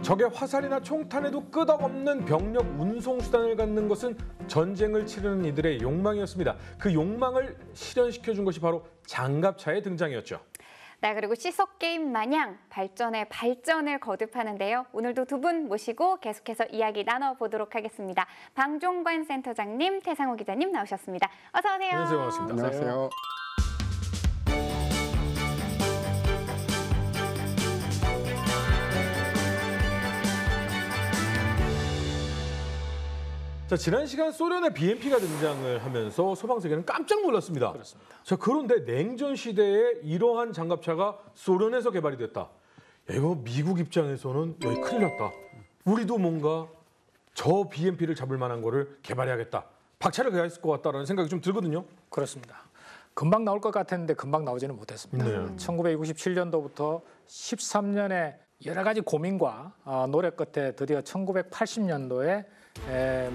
적의 화살이나 총탄에도 끄덕없는 병력 운송수단을 갖는 것은 전쟁을 치르는 이들의 욕망이었습니다. 그 욕망을 실현시켜준 것이 바로 장갑차의 등장이었죠. 네, 그리고 시속게임 마냥 발전에 발전을 거듭하는데요. 오늘도 두 분 모시고 계속해서 이야기 나눠보도록 하겠습니다. 방종관 센터장님, 태상호 기자님 나오셨습니다. 어서 오세요. 안녕하세요. 반갑습니다. 안녕하세요. 자, 지난 시간 소련의 BMP가 등장을 하면서 소방세계는 깜짝 놀랐습니다. 그렇습니다. 자, 그런데 냉전 시대에 이러한 장갑차가 소련에서 개발이 됐다. 야, 이거 미국 입장에서는 야, 큰일 났다. 우리도 뭔가 저 BMP를 잡을 만한 거를 개발해야겠다. 박차를 가야 했을 것 같다라는 생각이 좀 들거든요. 그렇습니다. 금방 나올 것 같았는데 금방 나오지는 못했습니다. 네. 1967년도부터 13년의 여러 가지 고민과 노력 끝에 드디어 1980년도에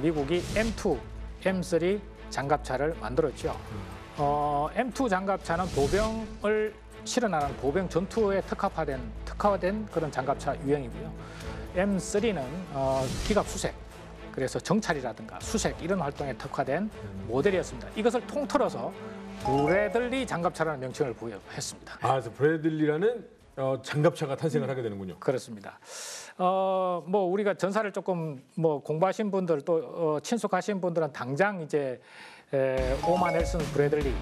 미국이 M2, M3 장갑차를 만들었죠. M2 장갑차는 보병을 실어나가는 보병 전투에 특화된 그런 장갑차 유형이고요. M3는 기갑 수색, 그래서 정찰이라든가 수색 이런 활동에 특화된 모델이었습니다. 이것을 통틀어서 브래들리 장갑차라는 명칭을 부여했습니다. 그래서 브래들리라는 장갑차가 탄생을 하게 되는군요. 그렇습니다. 뭐 우리가 전사를 조금 뭐 공부하신 분들 또 친숙하신 분들은 당장 이제 오만 헬슨 브래들리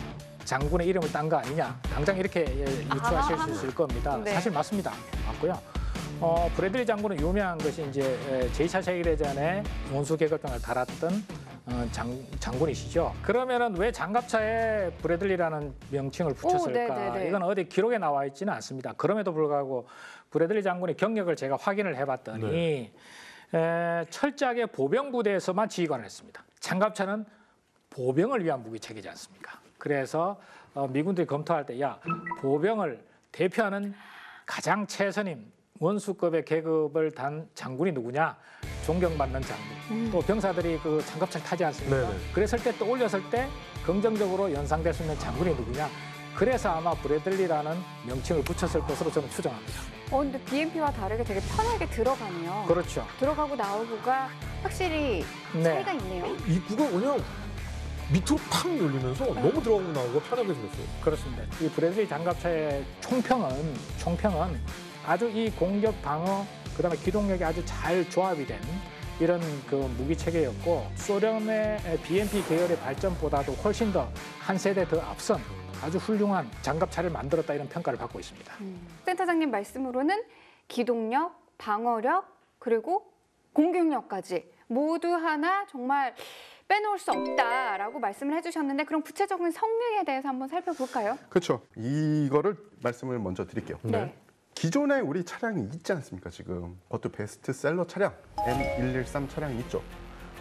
장군의 이름을 딴 거 아니냐, 당장 이렇게 유추하실 수 있을 겁니다. 네. 사실 맞습니다. 맞고요. 브래들리 장군은 유명한 것이 이제 제2차 세계대전에 원수 계급병을 달았던 장군이시죠. 그러면은 왜 장갑차에 브래들리라는 명칭을 붙였을까? 이건 어디 기록에 나와 있지는 않습니다. 그럼에도 불구하고 브래들리 장군의 경력을 제가 확인을 해봤더니 철저하게 보병 부대에서만 지휘관을 했습니다. 장갑차는 보병을 위한 무기체계지 않습니까? 그래서 미군들이 검토할 때 야, 보병을 대표하는 가장 최선인 원수급의 계급을 단 장군이 누구냐? 존경받는 장군. 또 병사들이 그 장갑차를 타지 않습니까? 네네. 그랬을 때 또 올렸을 때 긍정적으로 연상될 수 있는 장군이 누구냐? 그래서 아마 브래들리라는 명칭을 붙였을 것으로 저는 추정합니다. 근데 BMP와 다르게 되게 편하게 들어가네요. 그렇죠. 들어가고 나오고가 확실히 차이가 있네요. 입구가 그냥 밑으로 팍 열리면서 너무 들어가고 나오고 편하게 생겼어요. 그렇습니다. 이 브래들리 장갑차의 총평은 아주 이 공격 방어 그다음에 기동력이 아주 잘 조합이 된 이런 그 무기 체계였고 소련의 BMP 계열의 발전보다도 훨씬 더 한 세대 더 앞선 아주 훌륭한 장갑차를 만들었다 이런 평가를 받고 있습니다. 센터장님 말씀으로는 기동력, 방어력, 그리고 공격력까지 모두 하나 정말 빼놓을 수 없다라고 말씀을 해주셨는데 그럼 구체적인 성능에 대해서 한번 살펴볼까요? 그렇죠. 이거를 말씀을 먼저 드릴게요. 네. 기존에 우리 차량이 있지 않습니까? 지금 그것도 베스트셀러 차량 M113 차량이 있죠.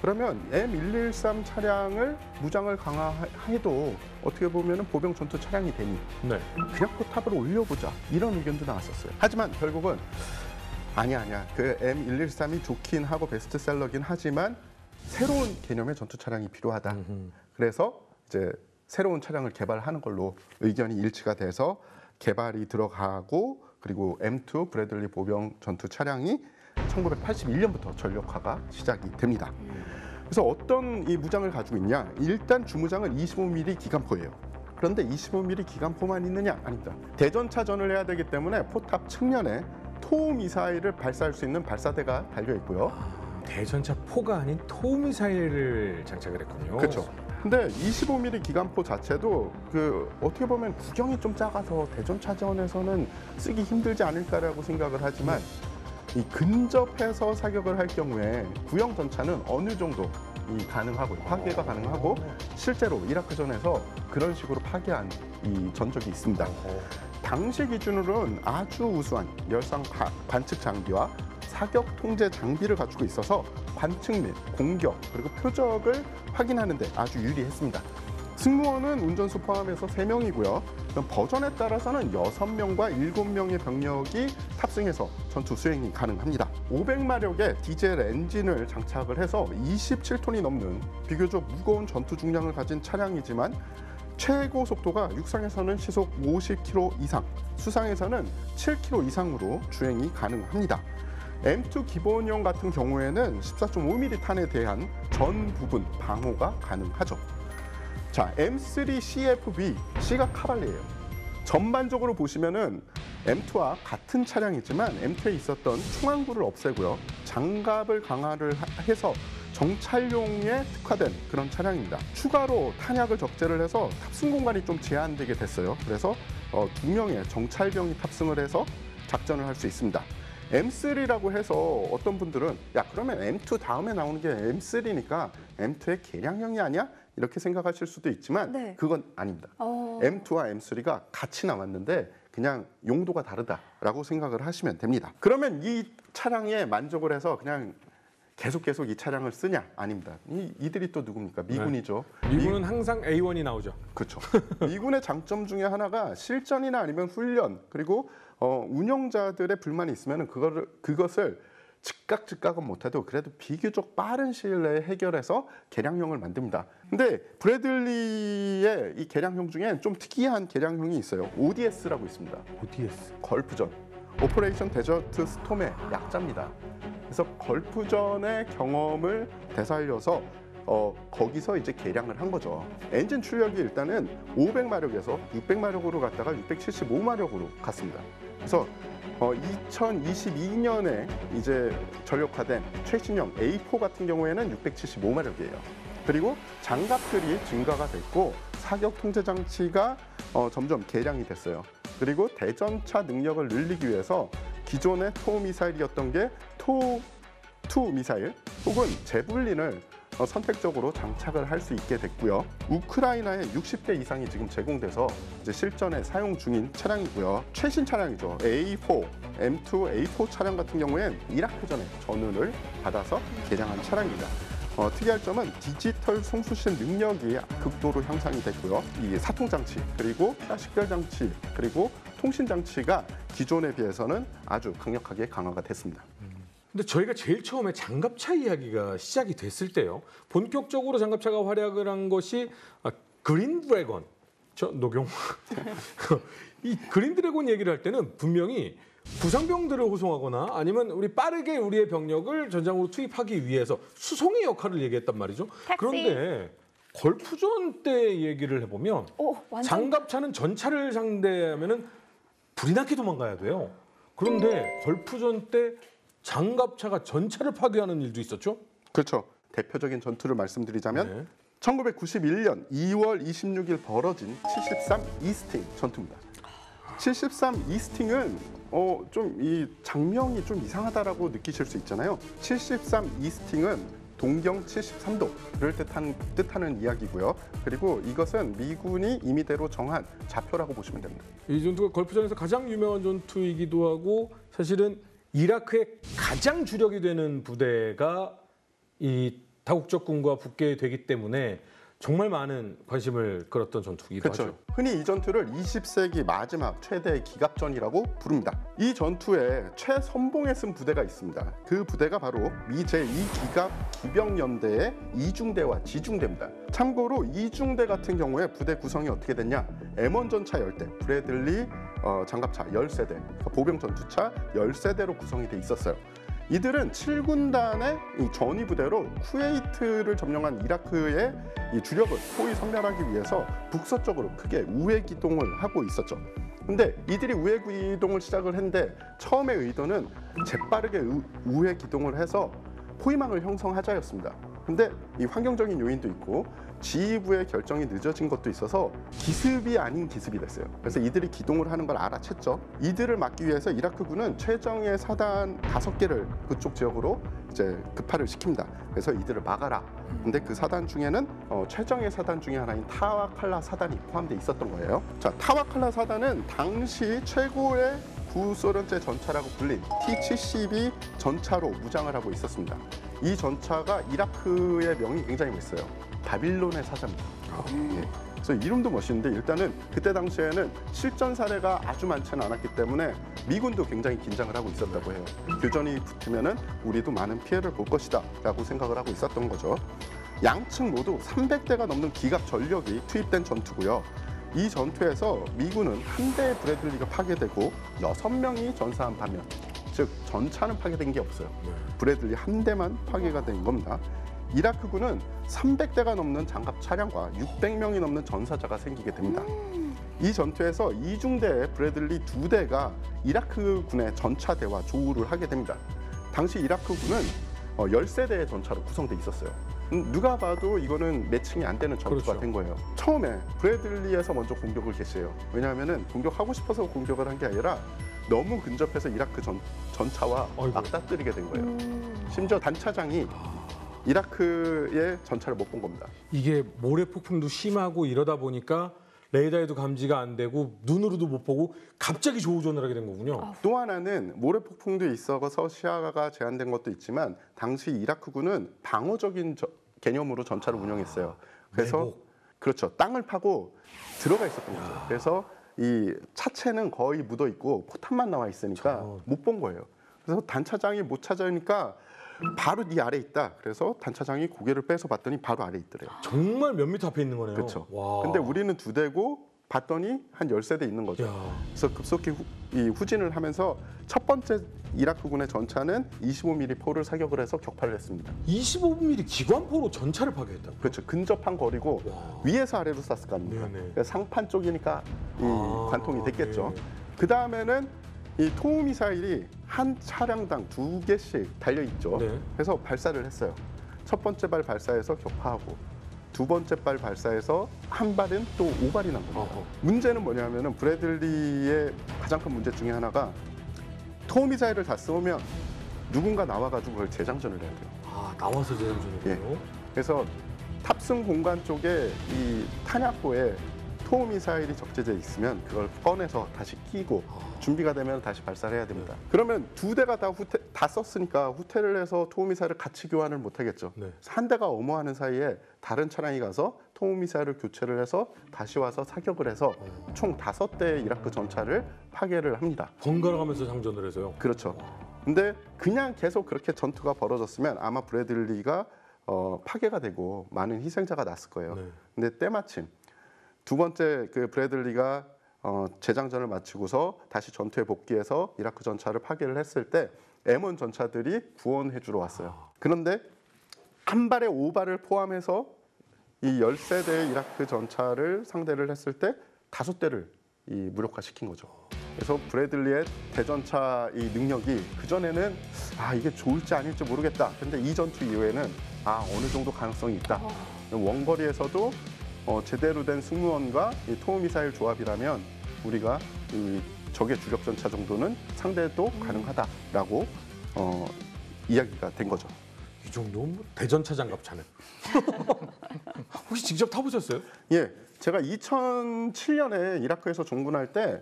그러면 M113 차량을 무장을 강화해도 어떻게 보면 보병 전투 차량이 되니 네. 그냥 포탑을 올려보자 이런 의견도 나왔었어요. 하지만 결국은 아니야. 그 M113이 좋긴 하고 베스트셀러긴 하지만 새로운 개념의 전투 차량이 필요하다. 그래서 이제 새로운 차량을 개발하는 걸로 의견이 일치가 돼서 개발이 들어가고 그리고 M2 브래들리 보병 전투 차량이 1981년부터 전력화가 시작이 됩니다. 그래서 어떤 이 무장을 가지고 있냐? 일단 주무장은 25mm 기관포예요. 그런데 25mm 기관포만 있느냐? 아닙니다. 대전차전을 해야 되기 때문에 포탑 측면에 토우 미사일을 발사할 수 있는 발사대가 달려 있고요. 대전차 포가 아닌 토미사일을 장착을 했군요. 그렇죠. 근데 25mm 기관포 자체도 그 어떻게 보면 구경이 좀 작아서 대전차전에서는 쓰기 힘들지 않을까라고 생각을 하지만 이 근접해서 사격을 할 경우에 구형 전차는 어느 정도 가능하고 파괴가 가능하고 실제로 이라크전에서 그런 식으로 파괴한 이 전적이 있습니다. 당시 기준으로는 아주 우수한 열상 관측 장비와 사격 통제 장비를 갖추고 있어서 관측 및 공격 그리고 표적을 확인하는 데 아주 유리했습니다. 승무원은 운전수 포함해서 3명이고요. 버전에 따라서는 6명과 7명의 병력이 탑승해서 전투 수행이 가능합니다. 500마력의 디젤 엔진을 장착을 해서 27톤이 넘는 비교적 무거운 전투 중량을 가진 차량이지만 최고 속도가 육상에서는 시속 50km 이상, 수상에서는 7km 이상으로 주행이 가능합니다. M2 기본형 같은 경우에는 14.5mm 탄에 대한 전 부분 방호가 가능하죠. 자, M3 CFB, C가 카발리예요. 전반적으로 보시면은 M2와 같은 차량이지만 M2에 있었던 충항구를 없애고요. 장갑을 강화를 해서 정찰용에 특화된 그런 차량입니다. 추가로 탄약을 적재를 해서 탑승 공간이 좀 제한되게 됐어요. 그래서 2명의 정찰병이 탑승을 해서 작전을 할 수 있습니다. M3라고 해서 어떤 분들은 야 그러면 M2 다음에 나오는 게 M3니까 M2의 개량형이 아니야? 이렇게 생각하실 수도 있지만 네. 그건 아닙니다. M2와 M3가 같이 나왔는데 그냥 용도가 다르다라고 생각을 하시면 됩니다. 그러면 이 차량에 만족을 해서 그냥 계속 이 차량을 쓰냐? 아닙니다. 이들이 또 누굽니까? 미군이죠. 미군은 항상 A1이 나오죠. 그렇죠. 미군의 장점 중에 하나가 실전이나 아니면 훈련 그리고 운영자들의 불만이 있으면 그것을 즉각은 못해도 그래도 비교적 빠른 시일 내에 해결해서 개량형을 만듭니다. 근데 브래들리의 이 개량형 중에 좀 특이한 개량형이 있어요. ODS라고 있습니다. ODS. 걸프전, 오퍼레이션 데저트 스톰의 약자입니다. 그래서 걸프전의 경험을 되살려서 거기서 이제 개량을 한 거죠. 엔진 출력이 일단은 500마력에서 600마력으로 갔다가 675마력으로 갔습니다. 그래서 2022년에 이제 전력화된 최신형 A4 같은 경우에는 675마력이에요. 그리고 장갑들이 증가가 됐고 사격 통제 장치가 점점 개량이 됐어요. 그리고 대전차 능력을 늘리기 위해서 기존의 토 미사일이었던 게 토2 미사일 혹은 제블린을 선택적으로 장착을 할 수 있게 됐고요. 우크라이나에 60대 이상이 지금 제공돼서 이제 실전에 사용 중인 차량이고요. 최신 차량이죠. A4, M2 A4 차량 같은 경우엔 이라크전에 전운을 받아서 개량한 차량입니다. 특이할 점은 디지털 송수신 능력이 극도로 향상이 됐고요. 이 사통 장치, 그리고 식별 장치, 그리고 통신 장치가 기존에 비해서는 아주 강력하게 강화가 됐습니다. 근데 저희가 제일 처음에 장갑차 이야기가 시작이 됐을 때요. 본격적으로 장갑차가 활약을 한 것이 그린 드래곤. 저 노경. 이 그린 드래곤 얘기를 할 때는 분명히 부상병들을 호송하거나 아니면 우리 빠르게 우리의 병력을 전장으로 투입하기 위해서 수송의 역할을 얘기했단 말이죠. 택시. 그런데 걸프전 때 얘기를 해보면 완전 장갑차는 전차를 상대하면은 불이 나게 도망가야 돼요. 그런데 걸프전 때 장갑차가 전차를 파괴하는 일도 있었죠? 그렇죠. 대표적인 전투를 말씀드리자면 네. 1991년 2월 26일 벌어진 73 이스팅 전투입니다. 73 이스팅은 좀 이 장면이 좀 이상하다라고 느끼실 수 있잖아요. 73 이스팅은 동경 73도를 뜻하는 이야기고요. 그리고 이것은 미군이 임의대로 정한 좌표라고 보시면 됩니다. 이 전투가 걸프전에서 가장 유명한 전투이기도 하고 사실은 이라크의 가장 주력이 되는 부대가 이 다국적군과 붙게 되기 때문에 정말 많은 관심을 끌었던 전투이기도 그렇죠. 하죠. 흔히 이 전투를 20세기 마지막 최대 기갑전이라고 부릅니다. 이 전투에 최선봉에 쓴 부대가 있습니다. 그 부대가 바로 미 제2기갑 기병연대의 이중대와 지중대입니다. 참고로 이중대 같은 경우에 부대 구성이 어떻게 됐냐? M1 전차 10대, 브래들리 장갑차 10세대, 그러니까 보병 전투차 10세대로 구성이 돼 있었어요. 이들은 7군단의 이 전위 부대로 쿠웨이트를 점령한 이라크의 이 주력을 포위 섬멸하기 위해서 북서쪽으로 크게 우회 기동을 하고 있었죠. 근데 이들이 우회 기동을 시작을 했는데 처음의 의도는 재빠르게 우회 기동을 해서 포위망을 형성하자였습니다. 근데 이 환경적인 요인도 있고 지휘부의 결정이 늦어진 것도 있어서 기습이 아닌 기습이 됐어요. 그래서 이들이 기동을 하는 걸 알아챘죠. 이들을 막기 위해서 이라크군은 최정예 사단 5개를 그쪽 지역으로 이제 급파를 시킵니다. 그래서 이들을 막아라. 근데 그 사단 중에는 최정예 사단 중에 하나인 타와칼라 사단이 포함되어 있었던 거예요. 자, 타와칼라 사단은 당시 최고의 구소련제 전차라고 불린 T-72 전차로 무장을 하고 있었습니다. 이 전차가 이라크의 명이 굉장히 멋있어요. 바빌론의 사자입니다. 예. 그래서 이름도 멋있는데 일단은 그때 당시에는 실전 사례가 아주 많지는 않았기 때문에 미군도 굉장히 긴장을 하고 있었다고 해요. 교전이 붙으면은 우리도 많은 피해를 볼 것이다라고 생각을 하고 있었던 거죠. 양측 모두 300대가 넘는 기갑 전력이 투입된 전투고요. 이 전투에서 미군은 한 대의 브래들리가 파괴되고 6명이 전사한 반면 즉 전차는 파괴된 게 없어요. 네. 브래들리 한 대만 파괴가 된 겁니다. 이라크군은 300대가 넘는 장갑 차량과 600명이 넘는 전사자가 생기게 됩니다. 이 전투에서 이중대 브래들리 2대가 이라크군의 전차대와 조우를 하게 됩니다. 당시 이라크군은 13대의 전차로 구성돼 있었어요. 누가 봐도 이거는 매칭이 안 되는 전투가 그렇죠. 된 거예요. 처음에 브래들리에서 먼저 공격을 개시해요. 왜냐하면 공격하고 싶어서 공격을 한 게 아니라 너무 근접해서 이라크 전차와 아이고. 맞닥뜨리게 된 거예요. 심지어 단차장이 이라크의 전차를 못 본 겁니다. 이게 모래 폭풍도 심하고 이러다 보니까 레이더에도 감지가 안 되고 눈으로도 못 보고 갑자기 조우전을 하게 된 거군요. 또 하나는 모래 폭풍도 있어서 시야가 제한된 것도 있지만 당시 이라크군은 방어적인 개념으로 전차를 운영했어요. 그래서 매복. 그렇죠. 땅을 파고 들어가 있었던 거죠. 그래서 이 차체는 거의 묻어 있고 포탄만 나와 있으니까 저- 못 본 거예요. 그래서 단차장이 못 찾으니까 바로 네 아래 있다. 그래서 단차장이 고개를 빼서 봤더니 바로 아래 있더래요. 정말 몇 미터 앞에 있는 거네요. 그렇죠. 와. 근데 우리는 2대고 봤더니 한 13대 있는 거죠. 야. 그래서 급속히 후진을 하면서 첫 번째 이라크군의 전차는 25mm 포를 사격을 해서 격파를 했습니다. 25mm 기관포로 전차를 파괴했다. 그렇죠. 근접한 거리고 와. 위에서 아래로 쐈을 거 아닙니까? 네네. 그러니까 상판 쪽이니까 이 아, 관통이 됐겠죠. 네. 그 다음에는 이 토우 미사일이 한 차량당 2개씩 달려 있죠. 네. 그래서 발사를 했어요. 첫 번째 발 발사해서 격파하고 두 번째 발 발사해서 한 발은 또 5발이 난 겁니다. 어허. 문제는 뭐냐면은 브래들리의 가장 큰 문제 중에 하나가 토우 미사일을 다 쏘면 누군가 나와가지고 그걸 재장전을 해야 돼요. 아, 나와서 재장전이군요. 그래서 탑승 공간 쪽에 이 탄약고에 토우 미사일이 적재돼 있으면 그걸 꺼내서 다시 끼고 준비가 되면 다시 발사를 해야 됩니다. 그러면 2대가 다 썼으니까 후퇴를 해서 토우 미사일을 같이 교환을 못 하겠죠. 네. 한 대가 엄호하는 사이에 다른 차량이 가서 토우 미사일을 교체를 해서 다시 와서 사격을 해서 총 5대의 이라크 전차를 파괴를 합니다. 번갈아 가면서 장전을 해서요. 그렇죠. 근데 그냥 계속 그렇게 전투가 벌어졌으면 아마 브래들리가 파괴가 되고 많은 희생자가 났을 거예요. 네. 근데 때마침 두 번째 그 브래들리가 재장전을 마치고서 다시 전투에 복귀해서 이라크 전차를 파괴를 했을 때 M1 전차들이 구원해 주러 왔어요. 그런데 한 발에 5발을 포함해서 이 13대의 이라크 전차를 상대를 했을 때 5대를 이 무력화시킨 거죠. 그래서 브래들리의 대전차 이 능력이 그전에는 이게 좋을지 아닐지 모르겠다. 근데 이 전투 이후에는 어느 정도 가능성이 있다. 원거리에서도 제대로 된 승무원과 이 토우 미사일 조합이라면 우리가 이 적의 주력 전차 정도는 상대도 가능하다라고 이야기가 된 거죠. 이 정도면 뭐 대전차 장갑차네. 혹시 직접 타보셨어요? 예, 제가 2007년에 이라크에서 종군할 때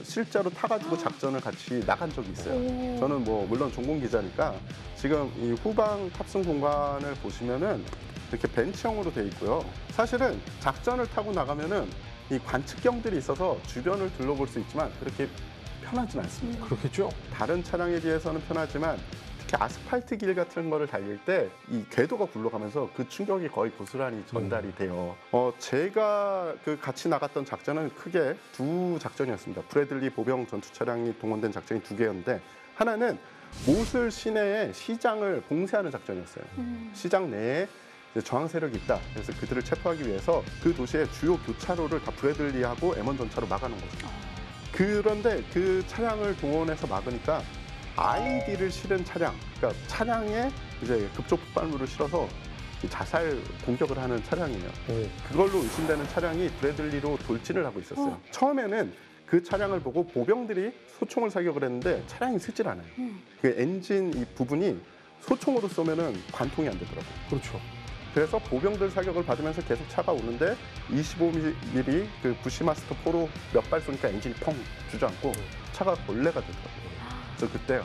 실제로 타가지고 작전을 같이 나간 적이 있어요. 저는 뭐 물론 전공 기자니까 지금 이 후방 탑승 공간을 보시면은 이렇게 벤치형으로 돼 있고요. 사실은 작전을 타고 나가면은 이 관측경들이 있어서 주변을 둘러볼 수 있지만 그렇게 편하진 않습니다. 그렇겠죠? 다른 차량에 비해서는 편하지만 특히 아스팔트 길 같은 거를 달릴 때 이 궤도가 굴러가면서 그 충격이 거의 고스란히 전달이 돼요. 제가 그 같이 나갔던 작전은 크게 두 작전이었습니다. 브래들리 보병 전투 차량이 동원된 작전이 2개였는데 하나는 모술 시내의 시장을 봉쇄하는 작전이었어요. 시장 내에 저항 세력이 있다. 그래서 그들을 체포하기 위해서 그 도시의 주요 교차로를 다 브래들리하고 M1 전차로 막아놓은 거죠. 그런데 그 차량을 동원해서 막으니까 IED를 실은 차량, 그러니까 차량에 이제 급속 폭발물을 실어서 자살 공격을 하는 차량이에요. 그걸로 의심되는 차량이 브래들리로 돌진을 하고 있었어요. 처음에는 그 차량을 보고 보병들이 소총을 사격을 했는데 차량이 쓰질 않아요. 그 엔진 이 부분이 소총으로 쏘면은 관통이 안 되더라고요. 그렇죠. 그래서 보병들 사격을 받으면서 계속 차가 오는데 25mm 그 부시마스터 4로 몇 발 쏘니까 엔진이 펑 주저앉고 차가 벌레가 되더라고요. 그래서 그때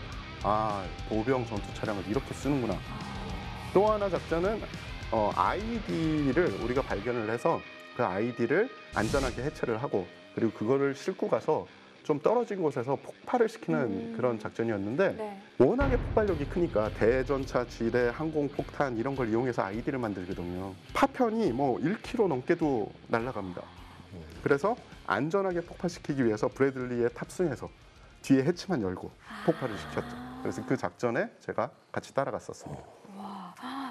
보병 전투 차량을 이렇게 쓰는구나. 또 하나 작전은 IED를 우리가 발견을 해서 그 IED를 안전하게 해체를 하고 그리고 그거를 싣고 가서 좀 떨어진 곳에서 폭발을 시키는 그런 작전이었는데 네. 워낙에 폭발력이 크니까 대전차, 지뢰, 항공폭탄 이런 걸 이용해서 IED를 만들거든요. 파편이 뭐 1km 넘게도 날아갑니다. 그래서 안전하게 폭발시키기 위해서 브래들리에 탑승해서 뒤에 해치만 열고 폭발을 시켰죠. 그래서 그 작전에 제가 같이 따라갔었습니다.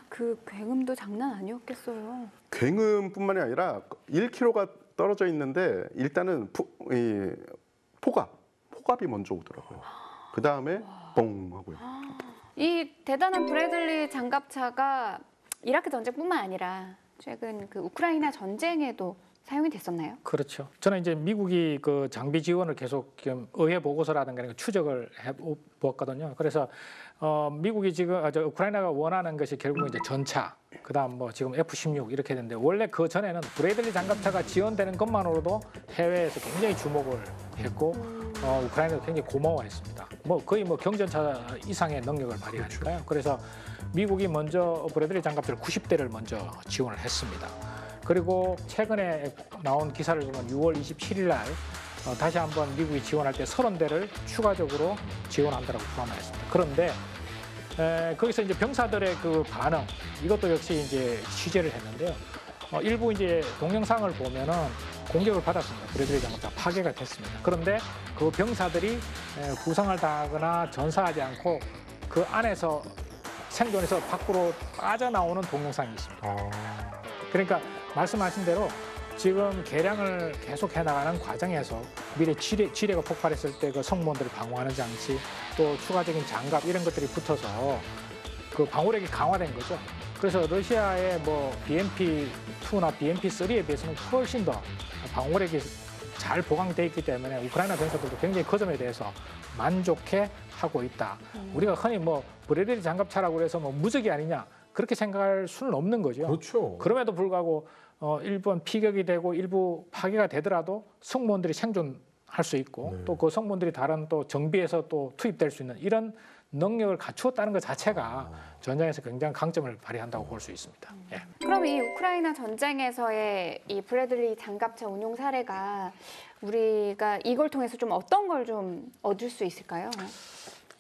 그 굉음도 장난 아니었겠어요. 굉음뿐만이 아니라 1km가 떨어져 있는데 일단은 포갑이 먼저 오더라고요. 그 다음에 뻥 하고요. 이 대단한 브래들리 장갑차가 이라크 전쟁뿐만 아니라 최근 그 우크라이나 전쟁에도 사용이 됐었나요? 그렇죠. 저는 이제 미국이 그 장비 지원을 계속 지금 의회 보고서라든가 이런 거 추적을 해 보았거든요. 그래서 미국이 지금 우크라이나가 원하는 것이 결국 이제 전차, 그다음 뭐 지금 F-16 이렇게 되는데 원래 그 전에는 브래들리 장갑차가 지원되는 것만으로도 해외에서 굉장히 주목을 했고 우크라이나도 굉장히 고마워했습니다. 뭐 거의 뭐 경전차 이상의 능력을 발휘하니까요. 그래서 미국이 먼저 브래들리 장갑차를 90대를 먼저 지원을 했습니다. 그리고 최근에 나온 기사를 보면 6월 27일 날 다시 한번 미국이 지원할 때 30대를 추가적으로 지원한다고 표현했습니다. 그런데 거기서 이제 병사들의 그 반응 이것도 역시 이제 취재를 했는데요. 일부 이제 동영상을 보면은 공격을 받았습니다. 브래들리 장갑차 파괴가 됐습니다. 그런데 그 병사들이 부상을 당하거나 전사하지 않고 그 안에서 생존해서 밖으로 빠져나오는 동영상이 있습니다. 그러니까 말씀하신 대로 지금 개량을 계속 해나가는 과정에서 미래 지뢰가 폭발했을 때 그 성문들을 방어하는 장치 또 추가적인 장갑 이런 것들이 붙어서 그 방어력이 강화된 거죠. 그래서 러시아의 뭐 BMP-2나 BMP-3에 비해서는 훨씬 더 방어력이 잘 보강돼 있기 때문에 우크라이나 병사들도 굉장히 그 점에 대해서 만족해 하고 있다. 우리가 흔히 뭐 브래들리 장갑차라고 해서 뭐 무적이 아니냐 그렇게 생각할 수는 없는 거죠. 그렇죠. 그럼에도 불구하고 일부 피격이 되고 일부 파괴가 되더라도 승무원들이 생존할 수 있고 또 그 승무원들이 다른 또 정비에서 또 투입될 수 있는 이런 능력을 갖추었다는 것 자체가 전장에서 굉장히 강점을 발휘한다고 볼 수 있습니다. 예. 그럼 이 우크라이나 전쟁에서의 이 브래들리 장갑차 운용 사례가 우리가 이걸 통해서 좀 어떤 걸 좀 얻을 수 있을까요?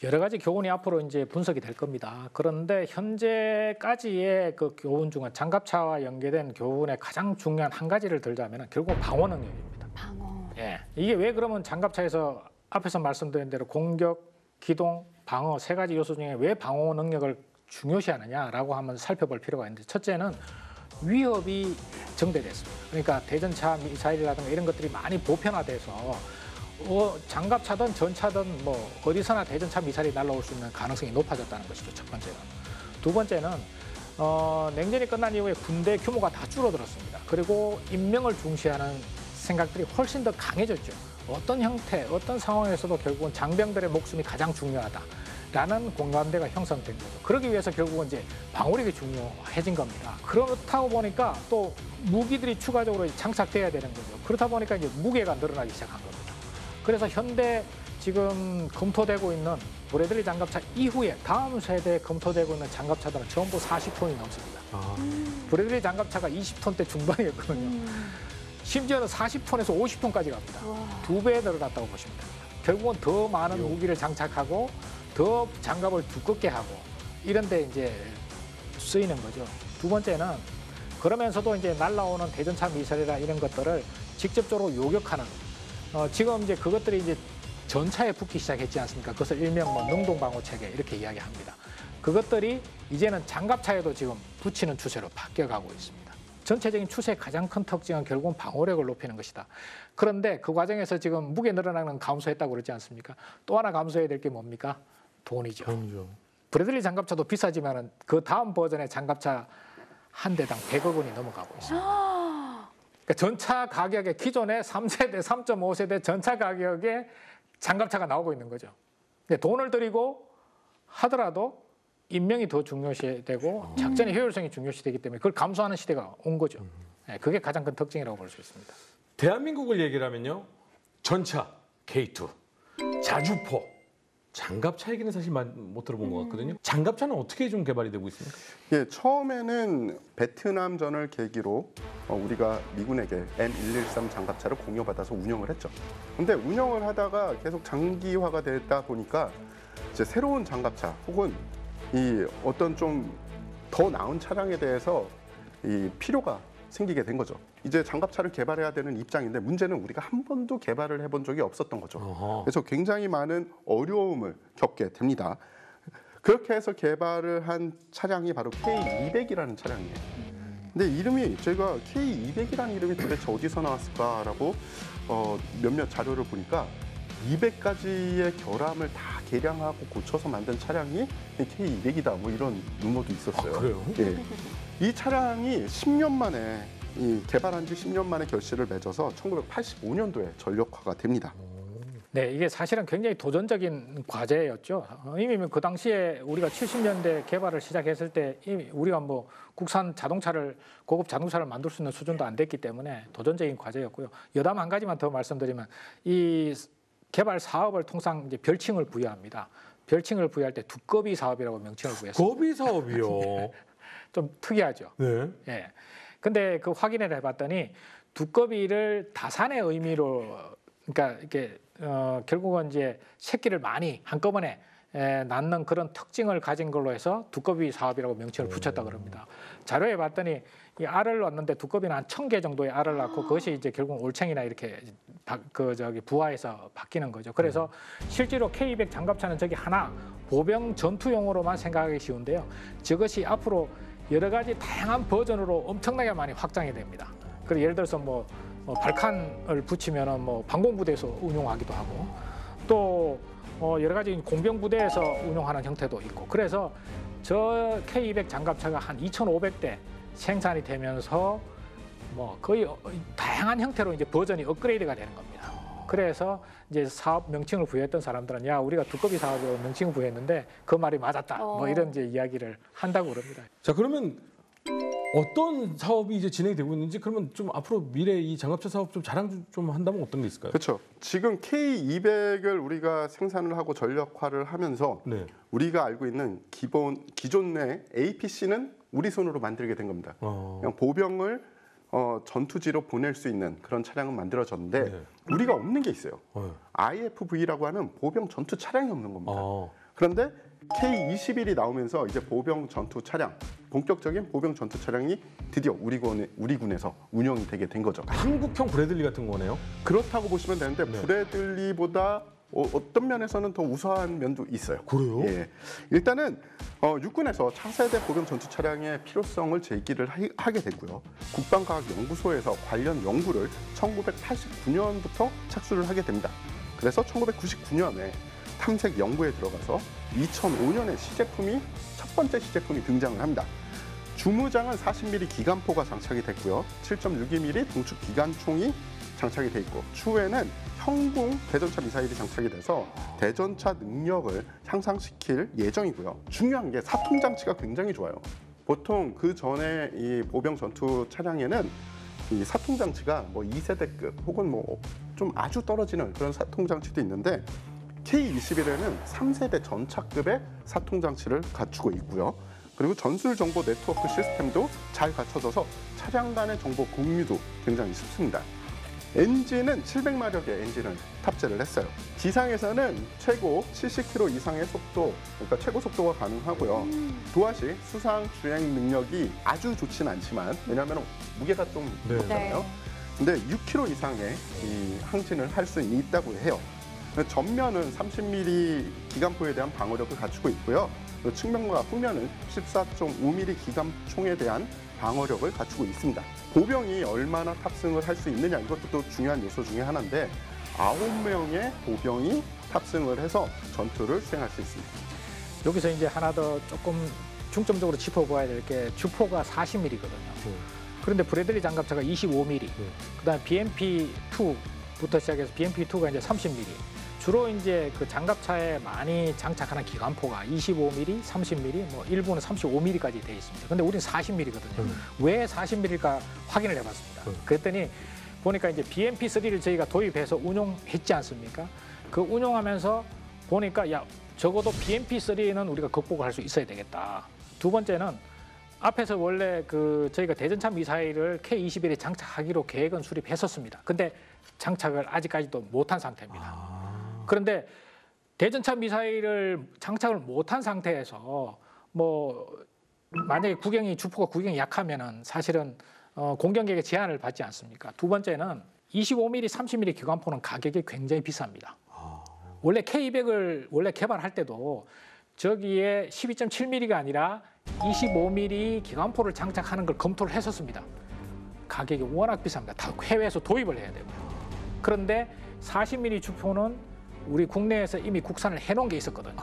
여러 가지 교훈이 앞으로 이제 분석이 될 겁니다. 그런데 현재까지의 그 교훈 중에 장갑차와 연계된 교훈의 가장 중요한 한 가지를 들자면 결국 방어 능력입니다. 방어. 예. 이게 왜 그러면 장갑차에서 앞에서 말씀드린 대로 공격, 기동, 방어 세 가지 요소 중에 왜 방어 능력을 중요시하느냐라고 한번 살펴볼 필요가 있는데 첫째는 위협이 증대됐습니다. 그러니까 대전차 미사일이라든가 이런 것들이 많이 보편화돼서 장갑차든 전차든 뭐 어디서나 대전차 미사일이 날아올 수 있는 가능성이 높아졌다는 것이죠. 첫 번째는. 두 번째는 냉전이 끝난 이후에 군대 규모가 다 줄어들었습니다. 그리고 인명을 중시하는 생각들이 훨씬 더 강해졌죠. 어떤 형태, 어떤 상황에서도 결국은 장병들의 목숨이 가장 중요하다라는 공감대가 형성된 거죠. 그러기 위해서 결국은 이제 방어력이 중요해진 겁니다. 그렇다고 보니까 또 무기들이 추가적으로 장착돼야 되는 거죠. 그렇다 보니까 이제 무게가 늘어나기 시작한 겁니다. 그래서 현대 지금 검토되고 있는 브래들리 장갑차 이후에 다음 세대에 검토되고 있는 장갑차들은 전부 40톤이 넘습니다. 브래들리 장갑차가 20톤대 중반이었거든요. 심지어는 40톤에서 50톤까지 갑니다. 2배 늘어났다고 보시면 됩니다. 결국은 더 많은 무기를 장착하고 더 장갑을 두껍게 하고 이런 데 이제 쓰이는 거죠. 두 번째는 그러면서도 이제 날라오는 대전차 미사일이나 이런 것들을 직접적으로 요격하는 지금 이제 그것들이 이제 전차에 붙기 시작했지 않습니까? 그것을 일명 뭐 능동방어 체계 이렇게 이야기합니다. 그것들이 이제는 장갑차에도 지금 붙이는 추세로 바뀌어가고 있습니다. 전체적인 추세의 가장 큰 특징은 결국은 방어력을 높이는 것이다. 그런데 그 과정에서 지금 무게 늘어나는 건 감소했다고 그러지 않습니까? 또 하나 감소해야 될 게 뭡니까? 돈이죠. 돈이죠. 브래들리 장갑차도 비싸지만 그 다음 버전의 장갑차 한 대당 100억 원이 넘어가고 있습니다. 그러니까 전차 가격의 기존의 3세대, 3.5세대 전차 가격에 장갑차가 나오고 있는 거죠. 돈을 들이고 하더라도 인명이 더 중요시되고 작전의 효율성이 중요시되기 때문에 그걸 감수하는 시대가 온 거죠. 그게 가장 큰 특징이라고 볼 수 있습니다. 대한민국을 얘기를 하면요. 전차, K2, 자주포, 장갑차 얘기는 사실 못 들어본 것 같거든요. 장갑차는 어떻게 좀 개발이 되고 있습니까? 예, 처음에는 베트남전을 계기로 우리가 미군에게 M113 장갑차를 공여받아서 운영을 했죠. 근데 운영을 하다가 계속 장기화가 되다 보니까 이제 새로운 장갑차 혹은 이 어떤 좀 더 나은 차량에 대해서 이 필요가 생기게 된 거죠. 이제 장갑차를 개발해야 되는 입장인데 문제는 우리가 한 번도 개발을 해본 적이 없었던 거죠. 어허. 그래서 굉장히 많은 어려움을 겪게 됩니다. 그렇게 해서 개발을 한 차량이 바로 K200이라는 차량이에요. 근데 이름이 저희가 K200이라는 이름이 도대체 어디서 나왔을까라고 몇몇 자료를 보니까 200가지의 결함을 다 개량하고 고쳐서 만든 차량이 K200이다 뭐 이런 루머도 있었어요. 아, 그래요? 예. 이 차량이 10년 만에 개발한 지 10년 만에 결실을 맺어서 1985년도에 전력화가 됩니다. 네, 이게 사실은 굉장히 도전적인 과제였죠. 이미 그 당시에 우리가 70년대 개발을 시작했을 때 이미 우리가 뭐 국산 자동차를 고급 자동차를 만들 수 있는 수준도 안 됐기 때문에 도전적인 과제였고요. 여담 한 가지만 더 말씀드리면 이 개발 사업을 통상 이제 별칭을 부여합니다. 별칭을 부여할 때 두꺼비 사업이라고 명칭을 부여했습니다. 거비 사업이요. 좀 특이하죠. 네. 예. 근데 그 확인을 해봤더니 두꺼비를 다산의 의미로 그러니까 이렇게 결국은 이제 새끼를 많이 한꺼번에 낳는 그런 특징을 가진 걸로 해서 두꺼비 사업이라고 명칭을 붙였다 그럽니다. 자료에 봤더니 이 알을 낳는데 두꺼비는 한 1000개 정도의 알을 낳고 그것이 이제 결국 올챙이나 이렇게 부화해서 바뀌는 거죠. 그래서 실제로 K200 장갑차는 저기 하나 보병 전투용으로만 생각하기 쉬운데요. 저것이 앞으로 여러 가지 다양한 버전으로 엄청나게 많이 확장이 됩니다. 그리고 예를 들어서 뭐 발칸을 붙이면은 뭐 방공부대에서 운용하기도 하고 또 여러 가지 공병 부대에서 운용하는 형태도 있고 그래서 저 K200 장갑차가 한 2,500대 생산이 되면서 뭐 거의 다양한 형태로 이제 버전이 업그레이드가 되는 겁니다. 그래서 이제 사업 명칭을 부여했던 사람들은 야 우리가 두꺼비 사업으로 명칭을 부여했는데 그 말이 맞았다. 뭐 이런 이제 이야기를 한다고 그럽니다. 자, 그러면 어떤 사업이 이제 진행이 되고 있는지 그러면 좀 앞으로 미래 이 장갑차 사업 좀 자랑 좀 한다면 어떤 게 있을까요? 그렇죠. 지금 K200을 우리가 생산을 하고 전력화를 하면서 네. 우리가 알고 있는 기존 내 APC는 우리 손으로 만들게 된 겁니다. 그냥 보병을 전투지로 보낼 수 있는 그런 차량은 만들어졌는데 네. 우리가 없는 게 있어요. 네. IFV라고 하는 보병 전투 차량이 없는 겁니다. 아, 그런데 K21이 나오면서 이제 보병 전투 차량, 본격적인 보병 전투 차량이 드디어 우리 군에서 운영이 되게 된 거죠. 한국형 브래들리 같은 거네요. 그렇다고 보시면 되는데 네. 브래들리보다 어떤 면에서는 더 우수한 면도 있어요. 그래요? 예. 일단은 육군에서 차세대 보병 전투 차량의 필요성을 제기를 하게 됐고요. 국방과학연구소에서 관련 연구를 1989년부터 착수를 하게 됩니다. 그래서 1999년에 탐색 연구에 들어가서 2005년에 첫 번째 시제품이 등장을 합니다. 주무장은 40mm 기관포가 장착이 됐고요. 7.62mm 동축 기관총이 장착이 돼 있고 추후에는 형공 대전차 미사일이 장착이 돼서 대전차 능력을 향상시킬 예정이고요. 중요한 게 사통 장치가 굉장히 좋아요. 보통 그 전에 이 보병 전투 차량에는 이 사통 장치가 뭐 2세대급 혹은 뭐 좀 아주 떨어지는 그런 사통 장치도 있는데 K21에는 3세대 전차급의 사통 장치를 갖추고 있고요. 그리고 전술 정보 네트워크 시스템도 잘 갖춰져서 차량 간의 정보 공유도 굉장히 쉽습니다. 엔진은 700마력의 엔진을 탑재를 했어요. 지상에서는 최고 70km 이상의 속도, 그러니까 최고 속도가 가능하고요. 도하시 수상 주행 능력이 아주 좋지는 않지만 왜냐하면 무게가 좀 네. 무겁잖아요. 근데 6km 이상의 이 항진을 할 수 있다고 해요. 전면은 30mm 기관포에 대한 방어력을 갖추고 있고요. 측면과 후면은 14.5mm 기관총에 대한 방어력을 갖추고 있습니다. 보병이 얼마나 탑승을 할 수 있느냐 이것도 또 중요한 요소 중에 하나인데 9명의 보병이 탑승을 해서 전투를 수행할 수 있습니다. 여기서 이제 하나 더 조금 중점적으로 짚어봐야 될 게 주포가 40mm거든요. 그런데 브래들리 장갑차가 25mm, 그다음에 BMP-2부터 시작해서 BMP-2가 이제 30mm. 주로 이제 그 장갑차에 많이 장착하는 기관포가 25mm, 30mm, 뭐 일부는 35mm까지 돼 있습니다. 근데 우리는 40mm거든요. 왜 40mm일까 확인을 해봤습니다. 그랬더니 보니까 이제 BMP-3를 저희가 도입해서 운용했지 않습니까? 그 운용하면서 보니까 야 적어도 BMP-3는 우리가 극복을 할 수 있어야 되겠다. 두 번째는 앞에서 원래 그 저희가 대전차 미사일을 K21에 장착하기로 계획은 수립했었습니다. 근데 장착을 아직까지도 못한 상태입니다. 그런데 대전차 미사일을 장착을 못한 상태에서 뭐 만약에 주포가 구경이 약하면은 사실은 공격력의 제한을 받지 않습니까? 두 번째는 25mm, 30mm 기관포는 가격이 굉장히 비쌉니다. 원래 K200을 원래 개발할 때도 저기에 12.7mm가 아니라 25mm 기관포를 장착하는 걸 검토를 했었습니다. 가격이 워낙 비쌉니다. 다 해외에서 도입을 해야 되고요. 그런데 40mm 주포는 우리 국내에서 이미 국산을 해놓은 게 있었거든요.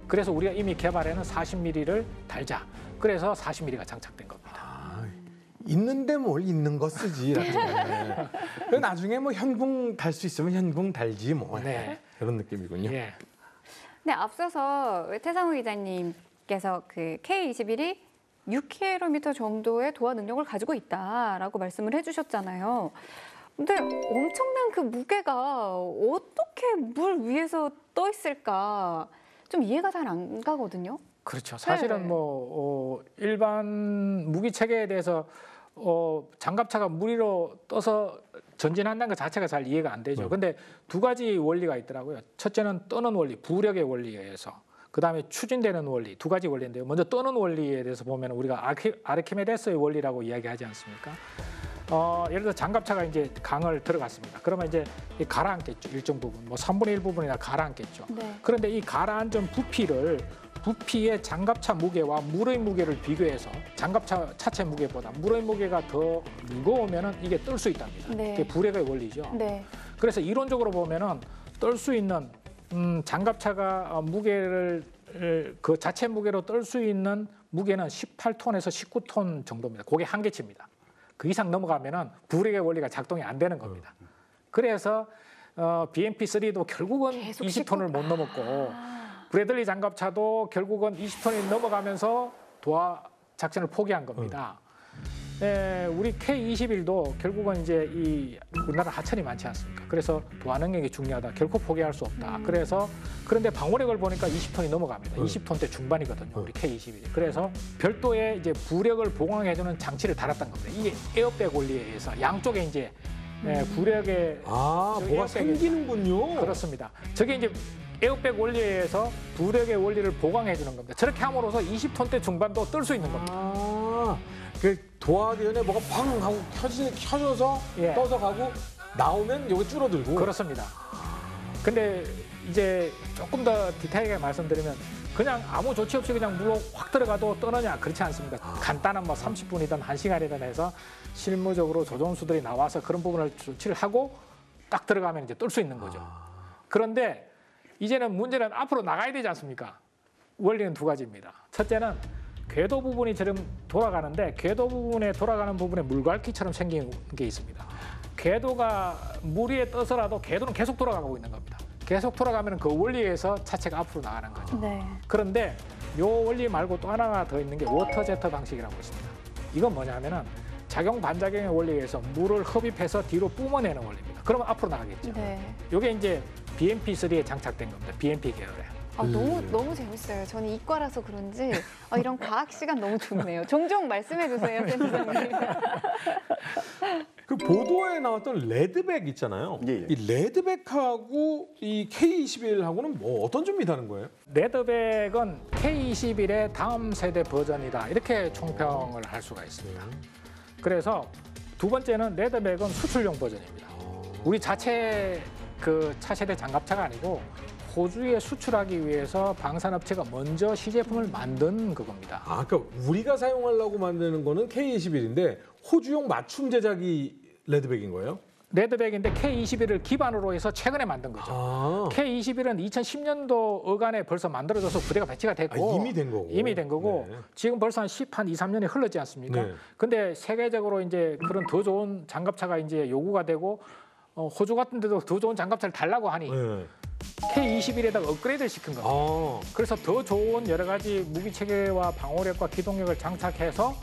그래서 우리가 이미 개발해는 40mm를 달자. 그래서 40mm가 장착된 겁니다. 있는데 뭘 있는 거 쓰지. 나중에 뭐 현궁 달 수 있으면 현궁 달지 뭐. 네. 그런 느낌이군요. 예. 네, 앞서서 태상호 기자님께서 그 K21이 6km 정도의 도하 능력을 가지고 있다라고 말씀을 해주셨잖아요. 근데 엄청난 그 무게가 어떻게 물 위에서 떠 있을까 좀 이해가 잘 안 가거든요. 그렇죠. 사실은 네. 뭐 일반 무기 체계에 대해서 장갑차가 물 위로 떠서 전진한다는 것 자체가 잘 이해가 안 되죠. 근데 두 가지 원리가 있더라고요. 첫째는 떠는 원리, 부력의 원리에 의해서. 그다음에 추진되는 원리, 두 가지 원리인데요. 먼저 떠는 원리에 대해서 보면 우리가 아르키메데스의 원리라고 이야기하지 않습니까? 예를 들어 장갑차가 이제 강을 들어갔습니다. 그러면 이제 가라앉겠죠. 일정 부분, 뭐 3분의 1 부분이나 가라앉겠죠. 네. 그런데 이 가라앉은 부피의 장갑차 무게와 물의 무게를 비교해서 장갑차 차체 무게보다 물의 무게가 더 무거우면은 이게 뜰 수 있답니다. 네. 이게 부력의 원리죠. 네. 그래서 이론적으로 보면은 뜰 수 있는 장갑차가 무게를 그 자체 무게로 뜰 수 있는 무게는 18톤에서 19톤 정도입니다. 그게 한계치입니다. 그 이상 넘어가면은 부력의 원리가 작동이 안 되는 겁니다. 그래서 BMP-3도 결국은 계속 20톤을 못 넘었고 브래들리 장갑차도 결국은 20톤이 넘어가면서 도하 작전을 포기한 겁니다. 우리 K21도 결국은 이제 이 우리나라 하천이 많지 않습니까? 그래서 도하 능력이 중요하다. 결코 포기할 수 없다. 그런데 방호력을 보니까 20톤이 넘어갑니다. 20톤대 중반이거든요. 우리 K21이. 그래서 별도의 이제 부력을 보강해주는 장치를 달았던 겁니다. 이게 에어백 원리에 의해서 양쪽에 이제 부력의 뭐가 생기는군요. 그렇습니다. 저게 이제 에어백 원리에 의해서 부력의 원리를 보강해 주는 겁니다. 저렇게 함으로써 20톤대 중반도 뜰 수 있는 겁니다. 그 도하기전에 뭐가 팡 하고 켜져서 예. 떠서 가고 나오면 여기 줄어들고. 그렇습니다. 근데 이제 조금 더 디테일하게 말씀드리면 그냥 아무 조치 없이 그냥 물로 확 들어가도 떠느냐 그렇지 않습니다. 간단한 뭐 30분이든 1시간이든 해서 실무적으로 조종수들이 나와서 그런 부분을 조치를 하고 딱 들어가면 이제 뜰 수 있는 거죠. 그런데 이제는 문제는 앞으로 나가야 되지 않습니까? 원리는 두 가지입니다. 첫째는 궤도 부분이 지금 돌아가는데 궤도 부분에 돌아가는 부분에 물갈퀴처럼 생긴 게 있습니다. 궤도가 물 위에 떠서라도 궤도는 계속 돌아가고 있는 겁니다. 계속 돌아가면 그 원리에서 차체가 앞으로 나가는 거죠. 네. 그런데 이 원리 말고 또 하나가 더 있는 게 워터 제터 방식이라고 있습니다. 이건 뭐냐면은 작용 반작용의 원리에 의해서 물을 흡입해서 뒤로 뿜어내는 원리입니다. 그러면 앞으로 나가겠죠. 네. 이게 이제 BMP-3에 장착된 겁니다. BMP 계열에. 너무 재밌어요. 저는 이과라서 그런지 이런 과학 시간 너무 좋네요. 종종 말씀해 주세요, 센터장님. 그 보도에 나왔던 레드백 있잖아요. 예, 예. 이 레드백하고 이 K21하고는 뭐 어떤 점이 다른 거예요? 레드백은 K21의 다음 세대 버전이다. 이렇게 총평을 할 수가 있습니다. 그래서 두 번째는 레드백은 수출용 버전입니다. 우리 자체 그 차세대 장갑차가 아니고 호주에 수출하기 위해서 방산업체가 먼저 시제품을 만든 그겁니다. 그러니까 우리가 사용하려고 만드는 거는 K21인데 호주용 맞춤 제작이 레드백인 거예요? 레드백인데 K21을 기반으로 해서 최근에 만든 거죠. K21은 2010년도 어간에 벌써 만들어져서 부대가 배치가 됐고 이미 된 거고. 이미 된 거고 네. 지금 벌써 한 2, 3년이 흘렀지 않습니까? 네. 근데 세계적으로 이제 그런 더 좋은 장갑차가 이제 요구가 되고 호주 같은 데도 더 좋은 장갑차를 달라고 하니 네. K21에다가 업그레이드를 시킨 겁니다. 그래서 더 좋은 여러 가지 무기 체계와 방어력과 기동력을 장착해서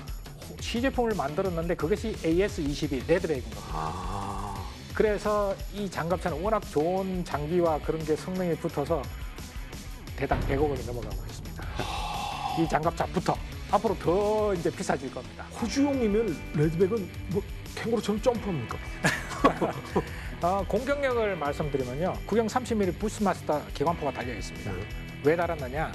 시제품을 만들었는데 그것이 AS-22 레드백인 겁니다. 그래서 이 장갑차는 워낙 좋은 장비와 그런 게 성능이 붙어서 대당 100억 원이 넘어가고 있습니다. 이 장갑차부터 앞으로 더 이제 비싸질 겁니다. 호주용이면 레드백은 뭐 캥거루처럼 점프합니까? 공격력을 말씀드리면요. 구경 30mm 부스마스터 기관포가 달려 있습니다. 왜 달았느냐?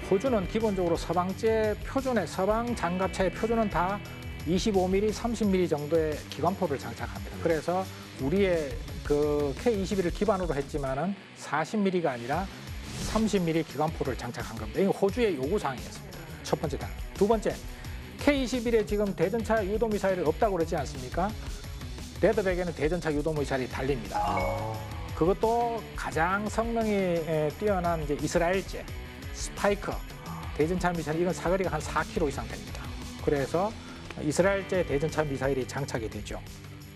호주는 기본적으로 서방제 표준의 서방 장갑차의 표준은 다 25mm, 30mm 정도의 기관포를 장착합니다. 그래서 우리의 그 K21을 기반으로 했지만은 40mm가 아니라 30mm 기관포를 장착한 겁니다. 이거 호주의 요구 사항이었습니다. 첫 번째 단. 두 번째, K21에 지금 대전차 유도 미사일이 없다고 그러지 않습니까? 레드백에는 대전차 유도 미사일이 달립니다. 그것도 가장 성능이 뛰어난 이제 이스라엘제 스파이크 대전차 미사일, 이건 사거리가 한 4km 이상 됩니다. 그래서 이스라엘제 대전차 미사일이 장착이 되죠.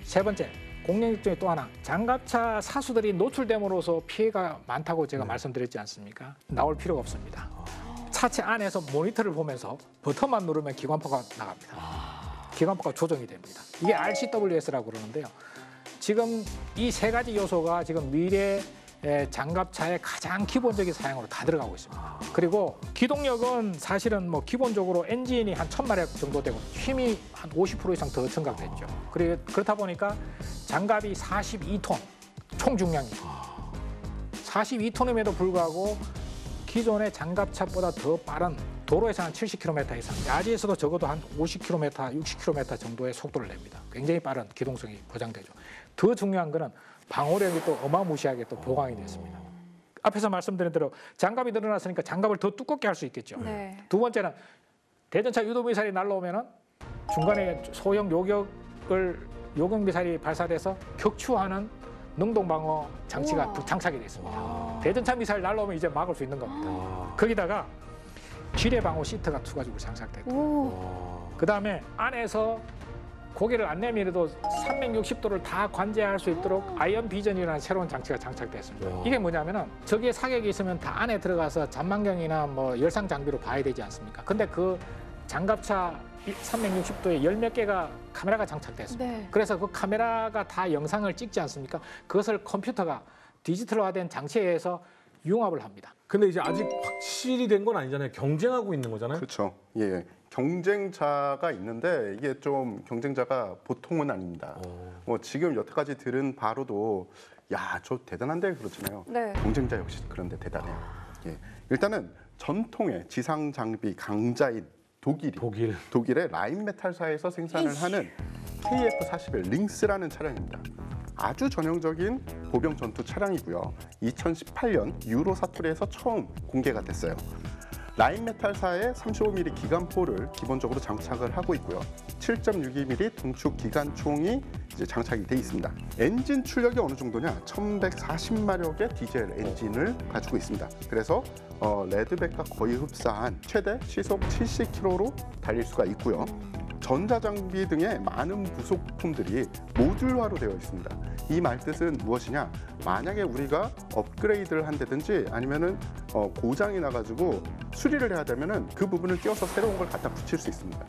세 번째, 공격력 중에 또 하나, 장갑차 사수들이 노출됨으로써 피해가 많다고 제가 말씀드렸지 않습니까? 나올 필요가 없습니다. 차체 안에서 모니터를 보면서 버튼만 누르면 기관포가 나갑니다. 기관포가 조정이 됩니다. 이게 RCWS라고 그러는데요. 지금 이 세 가지 요소가 지금 미래 장갑차의 가장 기본적인 사양으로 다 들어가고 있습니다. 그리고 기동력은 사실은 뭐 기본적으로 엔진이 한 1000마력 정도 되고 힘이 한 50% 이상 더 증가됐죠. 그렇다 보니까 장갑이 42톤 총 중량이 42톤임에도 불구하고 기존의 장갑차보다 더 빠른 도로에서 한 70km 이상, 야지에서도 적어도 한 50km, 60km 정도의 속도를 냅니다. 굉장히 빠른 기동성이 보장되죠. 더 중요한 거는 방어력이 또 어마무시하게 또 보강이 됐습니다. 앞에서 말씀드린 대로 장갑이 늘어났으니까 장갑을 더 두껍게 할 수 있겠죠. 네. 두 번째는 대전차 유도 미사일이 날라오면은 중간에 소형 요격 미사일이 발사돼서 격추하는 능동 방어 장치가 우와. 장착이 되어 있습니다. 대전차 미사일 날라오면 이제 막을 수 있는 겁니다. 거기다가 지뢰 방어 시트가 두 가지로 장착되고, 오. 그다음에 안에서 고개를 안 내밀어도 360도를 다 관제할 수 있도록 아이언 비전이라는 새로운 장치가 장착됐습니다. 와. 이게 뭐냐면은 적의 사격이 있으면 다 안에 들어가서 전망경이나 뭐 열상 장비로 봐야 되지 않습니까? 근데 그 장갑차 360도에 열 몇 개가 카메라가 장착됐습니다. 네. 그래서 그 카메라가 다 영상을 찍지 않습니까? 그것을 컴퓨터가 디지털화된 장치에 의해서 융합을 합니다. 근데 이제 아직 확실히 된 건 아니잖아요. 경쟁하고 있는 거잖아요. 그렇죠. 예. 경쟁자가 있는데 이게 좀 경쟁자가 보통은 아닙니다. 뭐 지금 여태까지 들은 바로도 야, 저 대단한데 그렇잖아요. 네. 경쟁자 역시 그런데 대단해요. 예. 일단은 전통의 지상 장비 강자인 독일의 라인메탈사에서 생산을 하는 KF-41 링스라는 차량입니다. 아주 전형적인 보병 전투 차량이고요. 2018년 유로 사투리에서 처음 공개가 됐어요. 라인메탈사의 35mm 기관포를 기본적으로 장착을 하고 있고요. 7.62mm 동축 기관총이 이제 장착이 돼 있습니다. 엔진 출력이 어느 정도냐? 1140마력의 디젤 엔진을 가지고 있습니다. 그래서 레드백과 거의 흡사한 최대 시속 70km로 달릴 수가 있고요. 전자장비 등의 많은 부속품들이 모듈화로 되어 있습니다. 이 말뜻은 무엇이냐? 만약에 우리가 업그레이드를 한다든지 아니면은 고장이 나가지고 수리를 해야 되면은 그 부분을 띄워서 새로운 걸 갖다 붙일 수 있습니다.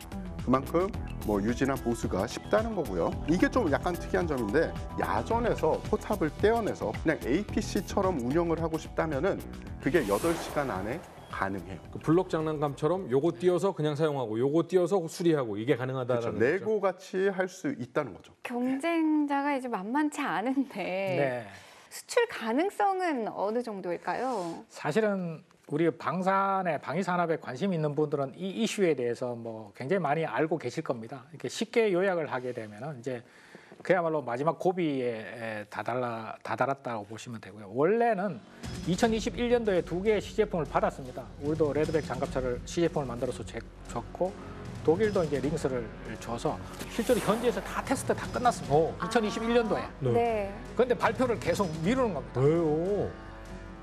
그만큼 뭐 유지나 보수가 쉽다는 거고요. 이게 좀 약간 특이한 점인데 야전에서 포탑을 떼어내서 그냥 APC처럼 운영을 하고 싶다면은 그게 8시간 안에 가능해요. 그 블록 장난감처럼 요거 띄어서 그냥 사용하고 요거 띄어서 수리하고 이게 가능하다라는 그렇죠. 거죠. 레고 같이 할 수 있다는 거죠. 경쟁자가 이제 만만치 않은데 네. 수출 가능성은 어느 정도일까요? 사실은 우리 방위 산업에 관심 있는 분들은 이 이슈에 대해서 뭐 굉장히 많이 알고 계실 겁니다. 이렇게 쉽게 요약을 하게 되면은 이제 그야말로 마지막 고비에 다다랐다고 보시면 되고요. 원래는 2021년도에 2개의 시제품을 받았습니다. 우리도 레드백 장갑차를 시제품을 만들어서 줬고 독일도 이제 링스를 줘서 실제로 현지에서 다 테스트 다 끝났습니다. 2021년도에. 네. 네. 그런데 발표를 계속 미루는 겁니다. 왜요?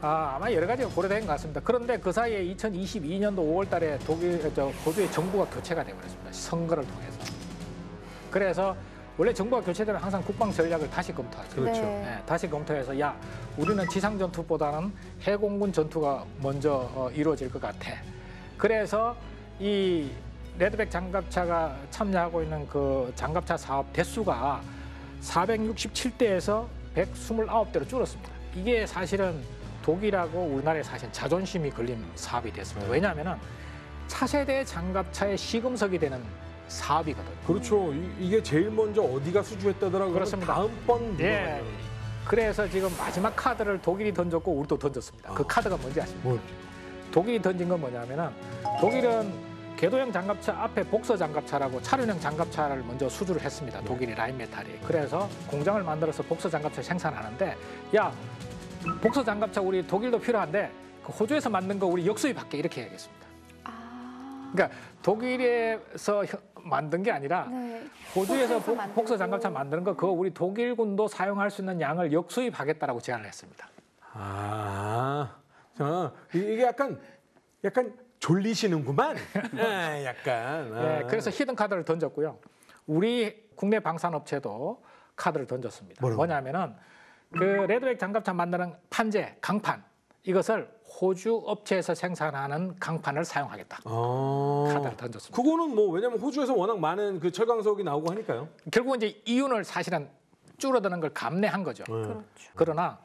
아마 여러 가지가 고려된 것 같습니다. 그런데 그 사이에 2022년도 5월 달에 호주의 정부가 교체가 되어버렸습니다. 선거를 통해서. 그래서 원래 정부가 교체되면 항상 국방 전략을 다시 검토하죠. 그렇죠. 네. 네, 다시 검토해서 우리는 지상 전투보다는 해공군 전투가 먼저 이루어질 것 같아. 그래서 이 레드백 장갑차가 참여하고 있는 그 장갑차 사업 대수가 467대에서 129대로 줄었습니다. 이게 사실은 독일하고 우리나라에 사실 자존심이 걸린 사업이 됐습니다. 왜냐하면 차세대 장갑차의 시금석이 되는 사업이거든요. 그렇죠. 이게 제일 먼저 어디가 수주했다더라고요. 그렇습니다. 다음번 예. 그래서 지금 마지막 카드를 독일이 던졌고 우리도 던졌습니다. 그 카드가 뭔지 아십니까? 뭐 독일이 던진 건 뭐냐면은 독일은 궤도형 장갑차 앞에 복서 장갑차라고 차륜형 장갑차를 먼저 수주를 했습니다. 독일이 라인메탈이. 그래서 공장을 만들어서 복서 장갑차 생산하는데 야 복서 장갑차 우리 독일도 필요한데 그 호주에서 만든 거 우리 역수입할게 이렇게 얘기했습니다. 그러니까 독일에서 만든 게 아니라 네. 호주에서 호주에서 만들고. 복서 장갑차 만드는 거 그거 우리 독일군도 사용할 수 있는 양을 역수입하겠다라고 제안을 했습니다. 이게 약간 졸리시는구만. 약간. 네, 그래서 히든 카드를 던졌고요. 우리 국내 방산업체도 카드를 던졌습니다. 뭐라고? 뭐냐면은 그 레드백 장갑차 만드는 판재, 강판 이것을 호주 업체에서 생산하는 강판을 사용하겠다. 카드를 던졌습니다. 그거는 뭐 왜냐면 호주에서 워낙 많은 그 철강석이 나오고 하니까요. 결국 이제 이윤을 사실은 줄어드는 걸 감내한 거죠. 그렇죠. 그러나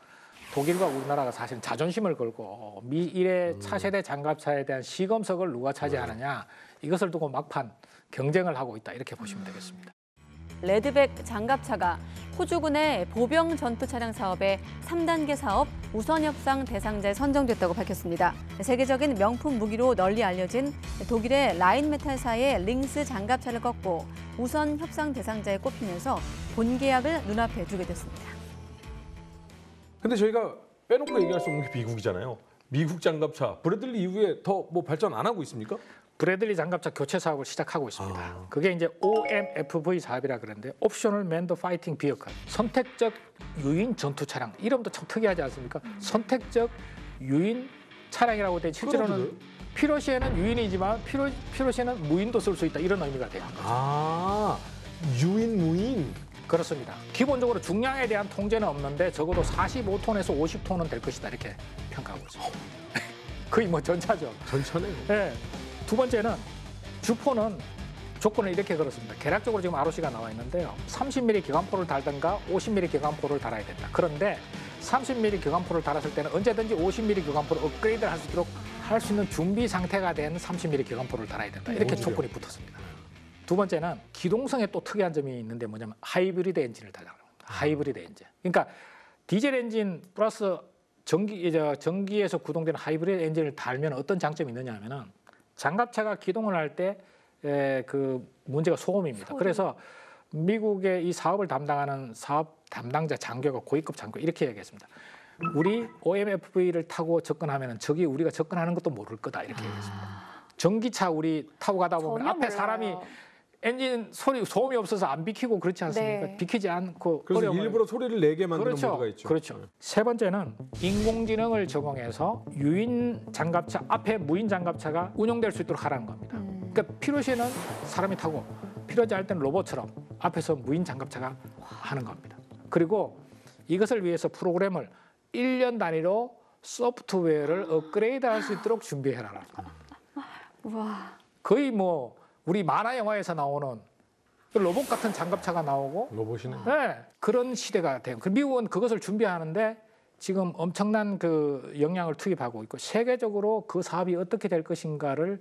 독일과 우리나라가 사실 자존심을 걸고 미일의 차세대 장갑차에 대한 시검석을 누가 차지하느냐 이것을 두고 막판 경쟁을 하고 있다 이렇게 보시면 되겠습니다. 레드백 장갑차가 호주군의 보병 전투 차량 사업의 3단계 사업 우선 협상 대상자에 선정됐다고 밝혔습니다. 세계적인 명품 무기로 널리 알려진 독일의 라인메탈사의 링스 장갑차를 꺾고 우선 협상 대상자에 꼽히면서 본계약을 눈앞에 두게 됐습니다. 근데 저희가 빼놓고 얘기할 수 없는 게 미국이잖아요. 미국 장갑차 브래들리 이후에 더 뭐 발전 안 하고 있습니까? 브래들리 장갑차 교체 사업을 시작하고 있습니다. 그게 이제 OMFV 사업이라 그러는데 옵셔널 맨드 파이팅 비어클, 선택적 유인 전투 차량. 이름도 참 특이하지 않습니까? 선택적 유인 차량이라고 돼 실제로는 필요시에는 유인이지만 필요시에는 무인도 쓸 수 있다 이런 의미가 돼요. 유인 무인. 그렇습니다. 기본적으로 중량에 대한 통제는 없는데 적어도 45톤에서 50톤은 될 것이다 이렇게 평가하고 있습니다. 거의 뭐 전차죠. 전차네. 네. 두 번째는 주포는 조건을 이렇게 걸었습니다. 개략적으로 지금 ROC가 나와 있는데요. 30mm 기관포를 달든가 50mm 기관포를 달아야 된다. 그런데 30mm 기관포를 달았을 때는 언제든지 50mm 기관포를 업그레이드를 할 수 있는 준비 상태가 된 30mm 기관포를 달아야 된다. 이렇게 조건이 붙었습니다. 두 번째는 기동성에 또 특이한 점이 있는데 뭐냐면 하이브리드 엔진을 달라고 합니다. 하이브리드 엔진. 그러니까 디젤 엔진 플러스 전기에서 구동되는 하이브리드 엔진을 달면 어떤 장점이 있느냐 하면은 장갑차가 기동을 할 때 그 문제가 소음입니다. 그래서 미국의 이 사업을 담당하는 사업 담당자 장교가 고위급 장교 이렇게 얘기했습니다. 우리 OMFV를 타고 접근하면은 저기 우리가 접근하는 것도 모를 거다 이렇게 얘기했습니다. 전기차 우리 타고 가다 보면 전혀 앞에 몰라요. 사람이 엔진 소음이 없어서 안 비키고 그렇지 않습니까? 네. 비키지 않고 그래서 어려움을 일부러 소리를 내게 만드는 모드가 있죠. 그렇죠. 세 번째는 인공지능을 적용해서 유인 장갑차 앞에 무인 장갑차가 운용될 수 있도록 하라는 겁니다. 그러니까 필요시에는 사람이 타고 필요하지 않을 때는 로봇처럼 앞에서 무인 장갑차가 하는 겁니다. 그리고 이것을 위해서 프로그램을 1년 단위로 소프트웨어를 업그레이드할 수 있도록 준비해라. 와. 거의 뭐 우리 만화 영화에서 나오는 로봇 같은 장갑차가 나오고 로봇이네. 네, 그런 시대가 돼요. 미국은 그것을 준비하는데 지금 엄청난 그 역량을 투입하고 있고 세계적으로 그 사업이 어떻게 될 것인가를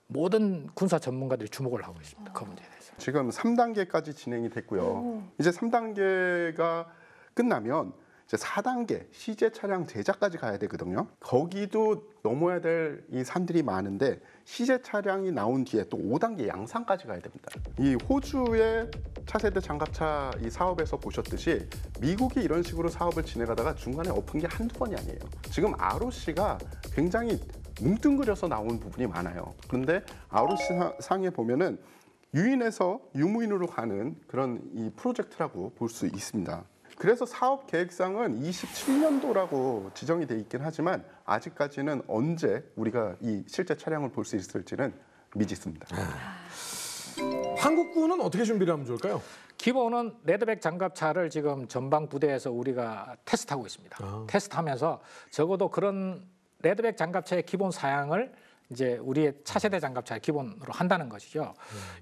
모든 군사 전문가들이 주목을 하고 있습니다. 그 문제에 대해서. 지금 3단계까지 진행이 됐고요. 이제 3단계가 끝나면 이제 4단계 시제 차량 제작까지 가야 되거든요. 거기도 넘어야 될 이 산들이 많은데 시제 차량이 나온 뒤에 또 5단계 양산까지 가야 됩니다. 이 호주의 차세대 장갑차 이 사업에서 보셨듯이 미국이 이런 식으로 사업을 진행하다가 중간에 엎은 게 한두 번이 아니에요. 지금 ROC가 굉장히 뭉뚱그려서 나온 부분이 많아요. 그런데 ROC 상에 보면은 유인에서 유무인으로 가는 그런 이 프로젝트라고 볼 수 있습니다. 그래서 사업 계획상은 27년도라고 지정이 돼 있긴 하지만 아직까지는 언제 우리가 이 실제 차량을 볼 수 있을지는 미지수입니다. 한국군은 어떻게 준비를 하면 좋을까요? 기본은 레드백 장갑차를 지금 전방 부대에서 우리가 테스트하고 있습니다. 테스트하면서 적어도 그런 레드백 장갑차의 기본 사양을 이제 우리의 차세대 장갑차의 기본으로 한다는 것이죠.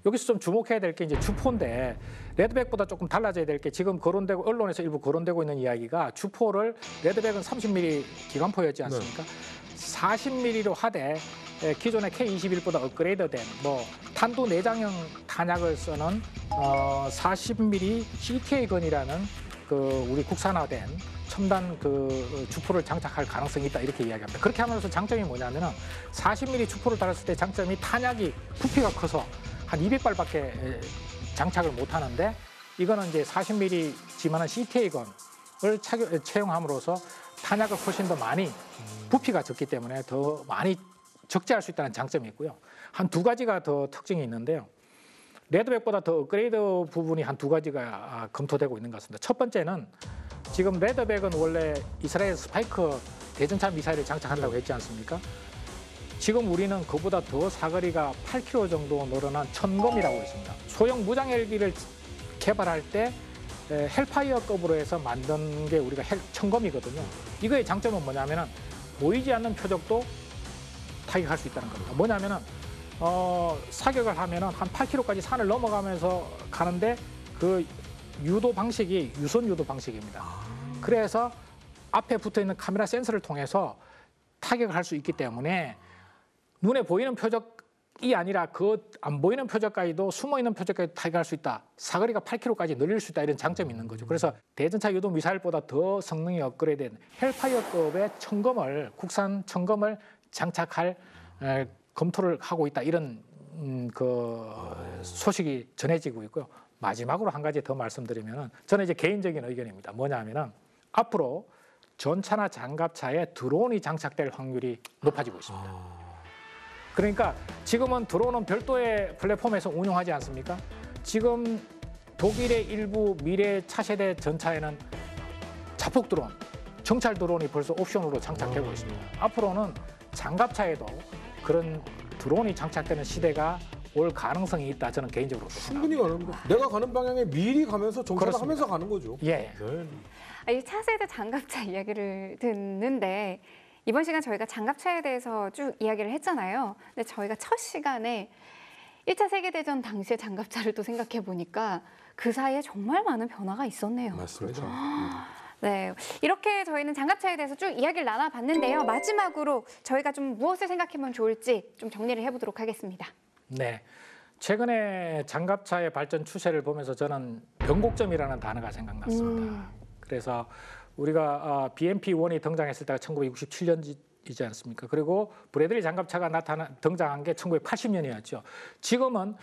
여기서 좀 주목해야 될 게 이제 주포인데 레드백보다 조금 달라져야 될 게 지금 거론되고 언론에서 일부 거론되고 있는 이야기가 주포를 레드백은 30mm 기관포였지 않습니까? 40mm로 하되 기존의 K21보다 업그레이드된 뭐 탄도 내장형 탄약을 쓰는 40mm CK건이라는 우리 국산화된 첨단 주포를 장착할 가능성이 있다 이렇게 이야기합니다. 그렇게 함으로써 장점이 뭐냐면은 40mm 주포를 달았을 때 장점이 탄약이 부피가 커서 한 200발밖에 장착을 못 하는데 이거는 이제 40mm지만은 CTA건을 채용함으로써 탄약을 훨씬 더 많이 부피가 적기 때문에 더 많이 적재할 수 있다는 장점이 있고요. 한 두 가지가 더 특징이 있는데요. 레드백보다 더 업그레이드 부분이 한 두 가지가 검토되고 있는 것 같습니다. 첫 번째는 지금 레드백은 원래 이스라엘 스파이크 대전차 미사일을 장착한다고 했지 않습니까? 지금 우리는 그보다 더 사거리가 8km 정도 늘어난 천검이라고 있습니다. 소형 무장 헬기를 개발할 때 헬파이어급으로 해서 만든 게 우리가 천검이거든요. 이거의 장점은 뭐냐면은 보이지 않는 표적도 타격할 수 있다는 겁니다. 뭐냐면은 사격을 하면은 한 8km까지 산을 넘어가면서 가는데 그 유도 방식이 유선 유도 방식입니다. 그래서 앞에 붙어 있는 카메라 센서를 통해서 타격을 할 수 있기 때문에 눈에 보이는 표적이 아니라 그 안 보이는 표적까지도 숨어 있는 표적까지 타격할 수 있다. 사거리가 8km까지 늘릴 수 있다. 이런 장점이 있는 거죠. 그래서 대전차 유도 미사일보다 더 성능이 업그레이드된 헬파이어급의 국산 천검을 장착할 검토를 하고 있다. 이런 소식이 전해지고 있고요. 마지막으로 한 가지 더 말씀드리면은 저는 이제 개인적인 의견입니다. 뭐냐면은 앞으로 전차나 장갑차에 드론이 장착될 확률이 높아지고 있습니다. 그러니까 지금은 드론은 별도의 플랫폼에서 운용하지 않습니까? 지금 독일의 일부 미래 차세대 전차에는 자폭 드론, 정찰 드론이 벌써 옵션으로 장착되고 있습니다. 앞으로는 장갑차에도 그런 드론이 장착되는 시대가 올 가능성이 있다. 저는 개인적으로 충분히 가는 거. 내가 가는 방향에 미리 가면서 정찰을 그렇습니다. 하면서 가는 거죠. 예. 네. 이 차세대 장갑차 이야기를 듣는데 이번 시간 저희가 장갑차에 대해서 쭉 이야기를 했잖아요. 근데 저희가 첫 시간에 1차 세계대전 당시의 장갑차를 또 생각해 보니까 그 사이에 정말 많은 변화가 있었네요. 맞습니다. 네, 이렇게 저희는 장갑차에 대해서 쭉 이야기를 나눠봤는데요. 마지막으로 저희가 좀 무엇을 생각하면 좋을지 좀 정리를 해보도록 하겠습니다. 네. 최근에 장갑차의 발전 추세를 보면서 저는 변곡점이라는 단어가 생각났습니다. 그래서 우리가 BMP-1이 등장했을 때가 1967년이지 않습니까? 그리고 브래들리 장갑차가 등장한 게 1980년이었죠. 지금은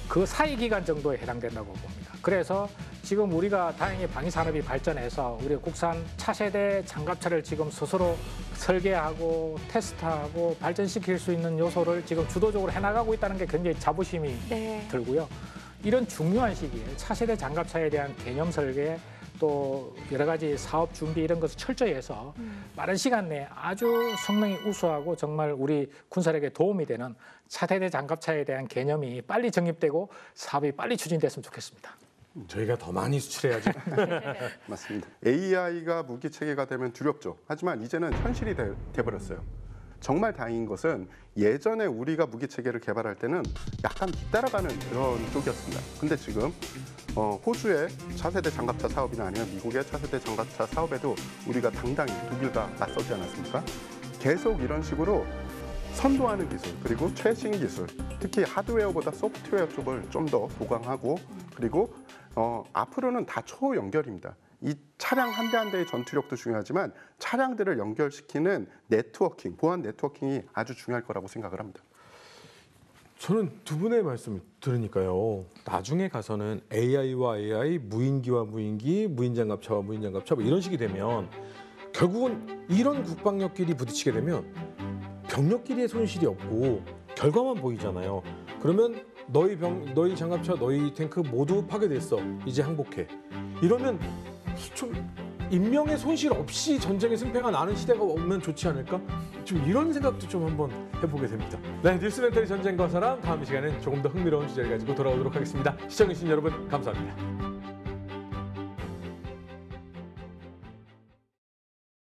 그 사이 기간 정도에 해당된다고 봅니다. 그래서 지금 우리가 다행히 방위산업이 발전해서 우리 국산 차세대 장갑차를 지금 스스로 설계하고 테스트하고 발전시킬 수 있는 요소를 지금 주도적으로 해나가고 있다는 게 굉장히 자부심이 들고요. 이런 중요한 시기에 차세대 장갑차에 대한 개념 설계 또 여러 가지 사업 준비 이런 것을 철저히 해서 빠른 시간 내에 아주 성능이 우수하고 정말 우리 군사력에 도움이 되는 차세대 장갑차에 대한 개념이 빨리 정립되고 사업이 빨리 추진됐으면 좋겠습니다. 저희가 더 많이 수출해야지. 맞습니다. AI가 무기 체계가 되면 두렵죠. 하지만 이제는 현실이 돼버렸어요. 정말 다행인 것은 예전에 우리가 무기 체계를 개발할 때는 약간 뒤따라가는 그런 쪽이었습니다. 근데 지금 호주의 차세대 장갑차 사업이나 아니면 미국의 차세대 장갑차 사업에도 우리가 당당히 독일과 맞서지 않았습니까? 계속 이런 식으로 선도하는 기술 그리고 최신 기술, 특히 하드웨어보다 소프트웨어 쪽을 좀 더 보강하고 그리고 앞으로는 다 초연결입니다. 이 차량 한 대 한 대의 전투력도 중요하지만 차량들을 연결시키는 네트워킹, 보안 네트워킹이 아주 중요할 거라고 생각을 합니다. 저는 두 분의 말씀을 들으니까요. 나중에 가서는 AI와 AI, 무인기와 무인기, 무인장갑차와 무인장갑차 뭐 이런 식이 되면 결국은 이런 국방력끼리 부딪히게 되면 병력끼리의 손실이 없고 결과만 보이잖아요. 그러면 너희 장갑차, 너희 탱크 모두 파괴됐어. 이제 항복해. 이러면 좀 인명의 손실 없이 전쟁의 승패가 나는 시대가 오면 좋지 않을까? 좀 이런 생각도 좀 한번 해보게 됩니다. 네, 뉴스멘터리 전쟁과 사랑 다음 시간엔 조금 더 흥미로운 주제를 가지고 돌아오도록 하겠습니다. 시청해주신 여러분 감사합니다.